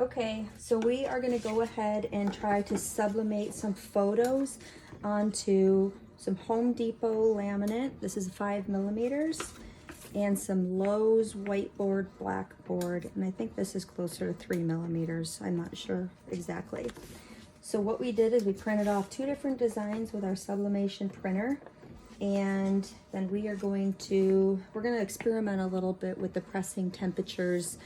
Okay, so we are going to go ahead and try to sublimate some photos onto some Home Depot laminate. This is 5 millimeters, and some Lowe's whiteboard blackboard, and I think this is closer to 3 millimeters. I'm not sure exactly. So what we did is we printed off 2 different designs with our sublimation printer, and then we're going to experiment a little bit with the pressing temperatures,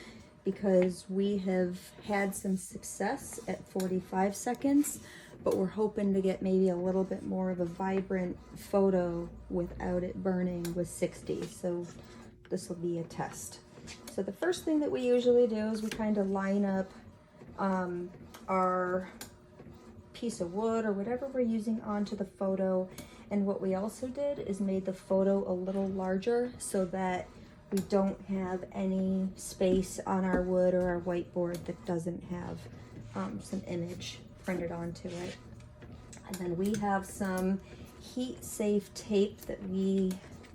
because we have had some success at 45 seconds, but we're hoping to get maybe a little bit more of a vibrant photo without it burning with 60. So this will be a test. So the first thing that we usually do is we kind of line up our piece of wood or whatever we're using onto the photo. And what we also did is made the photo a little larger so that we don't have any space on our wood or our whiteboard that doesn't have some image printed onto it. And then we have some heat safe tape that we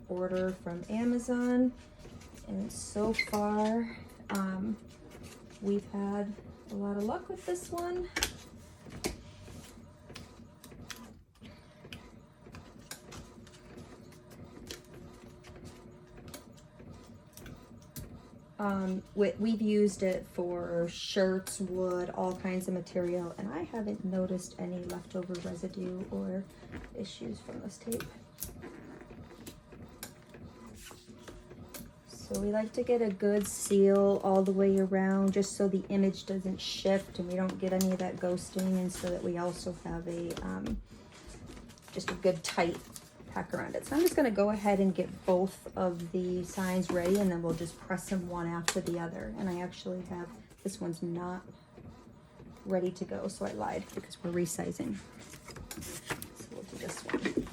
order from Amazon, and so far we've had a lot of luck with this one. We've used it for shirts, wood, all kinds of material, and I haven't noticed any leftover residue or issues from this tape. So we like to get a good seal all the way around, just so the image doesn't shift and we don't get any of that ghosting, and so that we also have a just a good tight pack around it. So I'm just going to go ahead and get both of the signs ready, and then we'll just press them one after the other. And I actually have, this one's not ready to go, so I lied because we're resizing. So we'll do this one.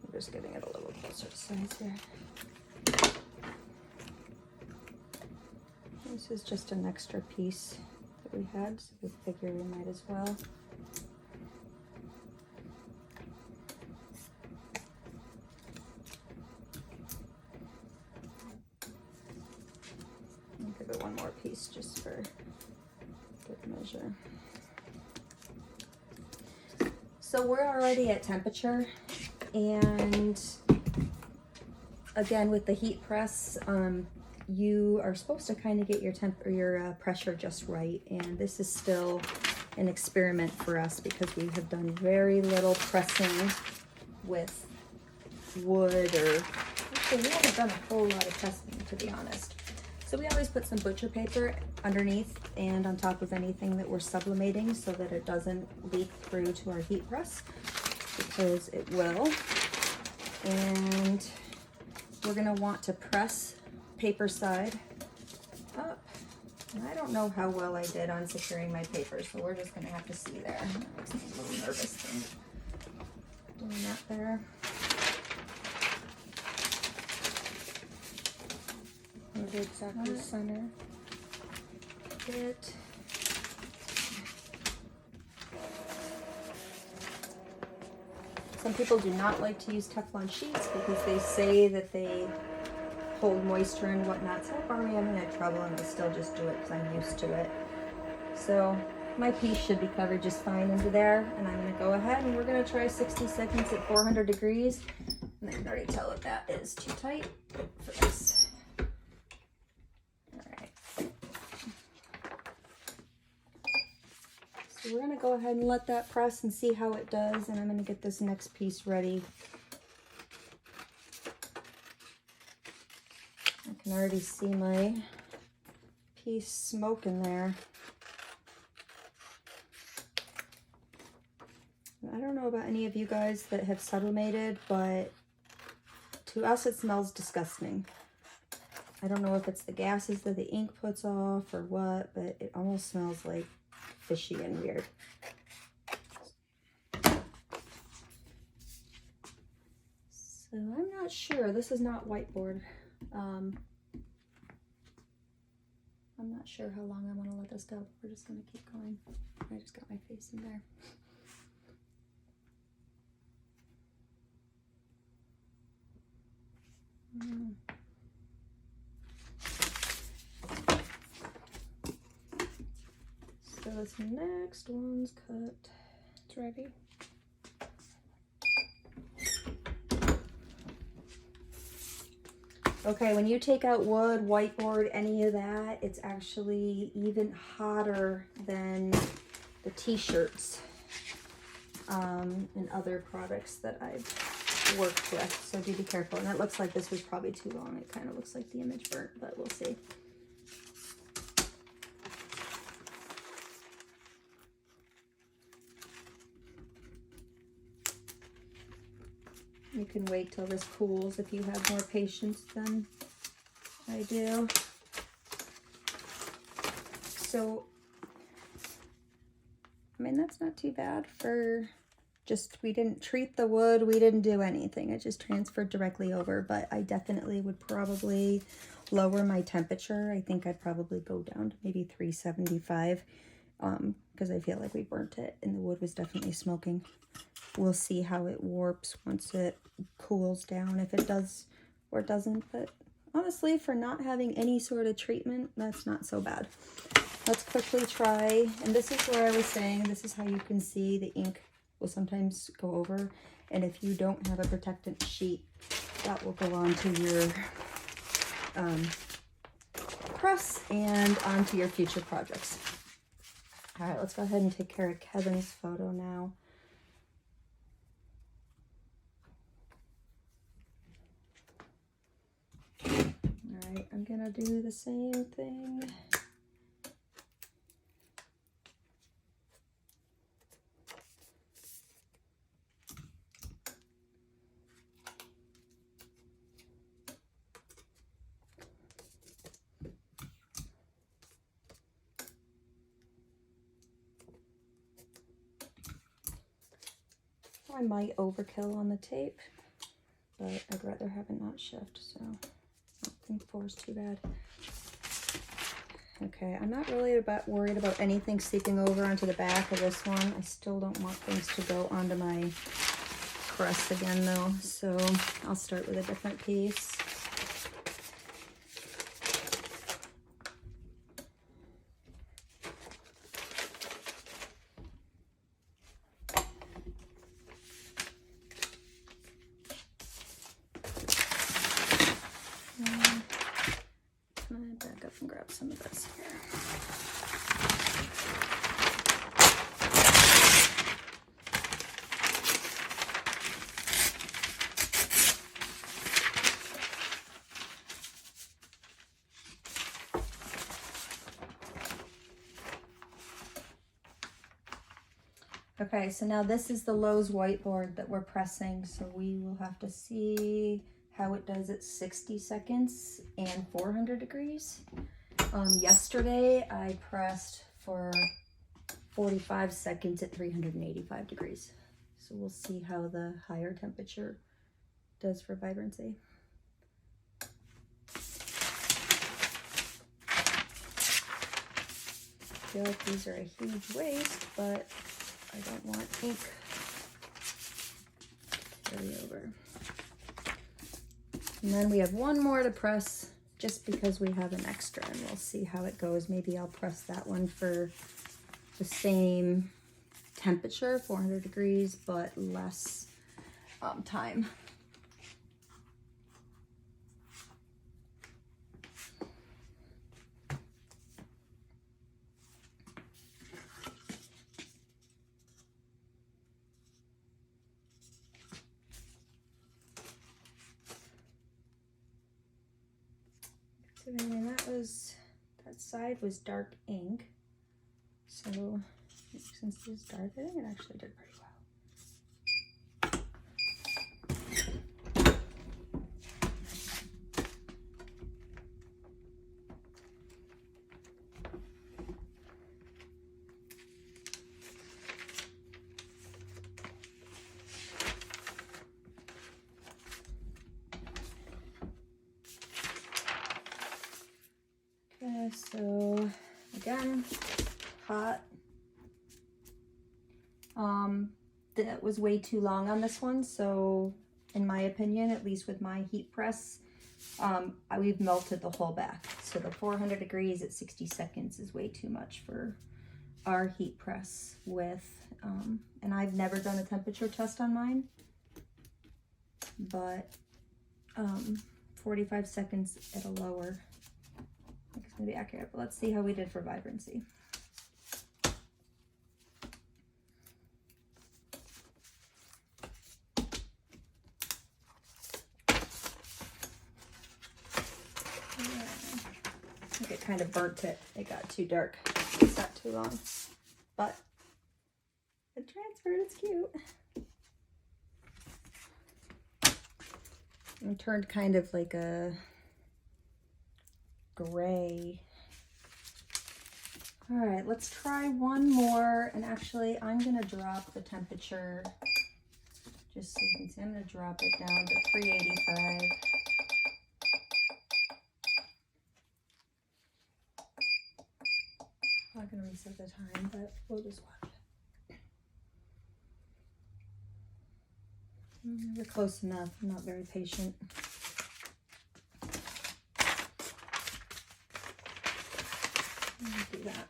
I'm just getting it a little closer to size here. This is just an extra piece that we had, so we figure we might as well. I'll give it one more piece just for good measure. So we're already at temperature, and again with the heat press, you are supposed to kind of get your pressure just right, and this is still an experiment for us because we have done very little pressing with wood, or actually we haven't done a whole lot of pressing, to be honest. So we always put some butcher paper underneath and on top of anything that we're sublimating so that it doesn't leak through to our heat press, because it will. And we're going to want to press paper side up. And I don't know how well I did on securing my paper, so we're just going to have to see there. That makes me a little nervous doing that there. Exactly center. It. Some people do not like to use Teflon sheets because they say that they hold moisture and whatnot. So far we haven't had trouble, and I still just do it because I'm used to it. So my piece should be covered just fine into there, and I'm going to go ahead and we're going to try 60 seconds at 400 degrees. And I can already tell that that is too tight for this. So we're going to go ahead and let that press and see how it does, and I'm going to get this next piece ready. I can already see my piece smoking there. I don't know about any of you guys that have sublimated, but to us it smells disgusting. I don't know if it's the gases that the ink puts off or what, but it almost smells like fishy and weird. So I'm not sure. This is not whiteboard. I'm not sure how long I want to let this go, but we're just going to keep going. I just got my face in there. So this next one's cut. It's ready. Okay, when you take out wood, whiteboard, any of that, it's actually even hotter than the t-shirts and other products that I've worked with. So do be careful. And it looks like this was probably too long. It kind of looks like the image burnt, but we'll see. You can wait till this cools if you have more patience than I do. So, I mean, that's not too bad for just, we didn't treat the wood, we didn't do anything. It just transferred directly over, but I definitely would probably lower my temperature. I think I'd probably go down to maybe 375 because I feel like we burnt it and the wood was definitely smoking. We'll see how it warps once it cools down, if it does or doesn't. But honestly, for not having any sort of treatment, that's not so bad. Let's quickly try, and this is where I was saying, this is how you can see the ink will sometimes go over. And if you don't have a protectant sheet, that will go onto your press and onto your future projects. All right, let's go ahead and take care of Kevin's photo now. Alright, I'm gonna do the same thing. I might overkill on the tape, but I'd rather have it not shift, so I don't think 4 is too bad. Okay, I'm not really worried about anything seeping over onto the back of this one. I still don't want things to go onto my press again though, so I'll start with a different piece. Back up and grab some of this here. Okay, so now this is the Lowe's whiteboard that we're pressing, so we will have to see how it does at 60 seconds and 400 degrees. Yesterday I pressed for 45 seconds at 385 degrees. So we'll see how the higher temperature does for vibrancy. I feel like these are a huge waste, but I don't want ink to carry over. And then we have one more to press just because we have an extra, and we'll see how it goes. Maybe I'll press that one for the same temperature, 400 degrees, but less time. And that side was dark ink, so since it was dark, I think it actually did pretty well. Okay, so again, hot. That was way too long on this one, so in my opinion, at least with my heat press, we've melted the whole back. So the 400 degrees at 60 seconds is way too much for our heat press with, and I've never done a temperature test on mine, but 45 seconds at a lower, I think it's gonna be accurate, but let's see how we did for vibrancy. I think it kind of burnt it. It got too dark. It sat too long. But it transferred. It's cute. It turned kind of like a gray. All right, let's try one more. And actually, I'm going to drop the temperature just so you can see. I'm going to drop it down to 385. I'm not going to reset the time, but we'll just watch it. We're close enough. I'm not very patient. Do that.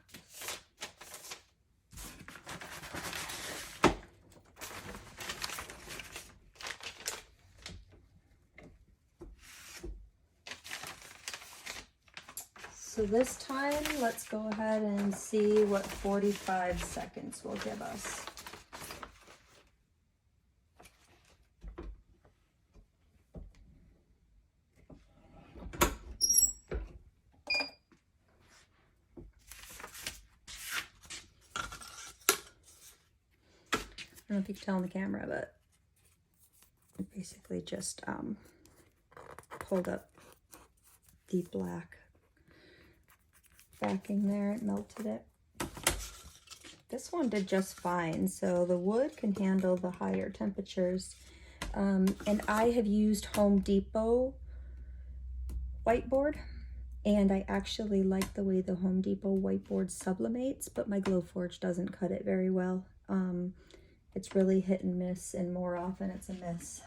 So this time, let's go ahead and see what 45 seconds will give us. I don't know if you can tell on the camera, but I basically just pulled up deep black backing there. It melted it. This one did just fine. So the wood can handle the higher temperatures. And I have used Home Depot whiteboard, and I actually like the way the Home Depot whiteboard sublimates, but my Glowforge doesn't cut it very well. It's really hit and miss, and more often it's a miss.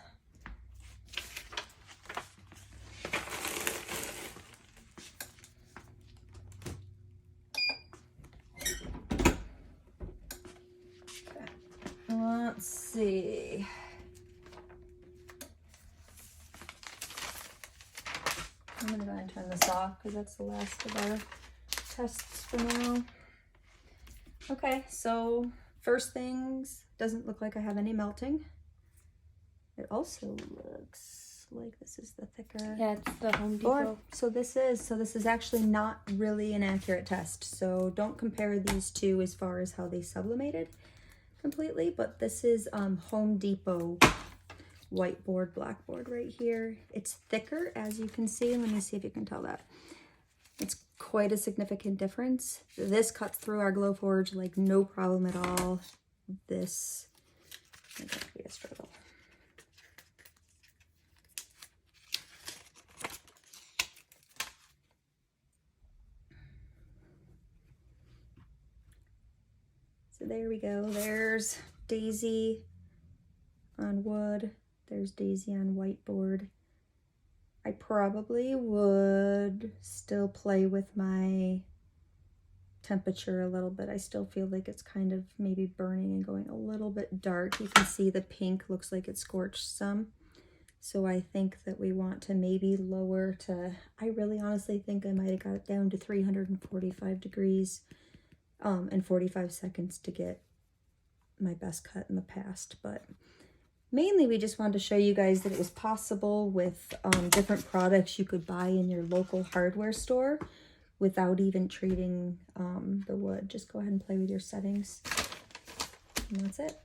Let's see. I'm gonna go ahead and turn this off because that's the last of our tests for now. Okay, so first things, doesn't look like I have any melting. It also looks like this is the thicker. Yeah, it's the Home Depot. So this is actually not really an accurate test. So don't compare these two as far as how they sublimated completely, but this is Home Depot whiteboard, blackboard right here. It's thicker, as you can see. Let me see if you can tell that. It's quite a significant difference. This cuts through our Glowforge like no problem at all. This might have to be a struggle. So there we go. There's Daisy on wood. There's Daisy on whiteboard. I probably would still play with my temperature a little bit. I still feel like it's kind of maybe burning and going a little bit dark. You can see the pink looks like it scorched some. So I think that we want to maybe lower to, I really honestly think I might have got it down to 345 degrees and 45 seconds to get my best cut in the past. But mainly we just wanted to show you guys that it was possible with different products you could buy in your local hardware store without even treating the wood. Just go ahead and play with your settings. And that's it.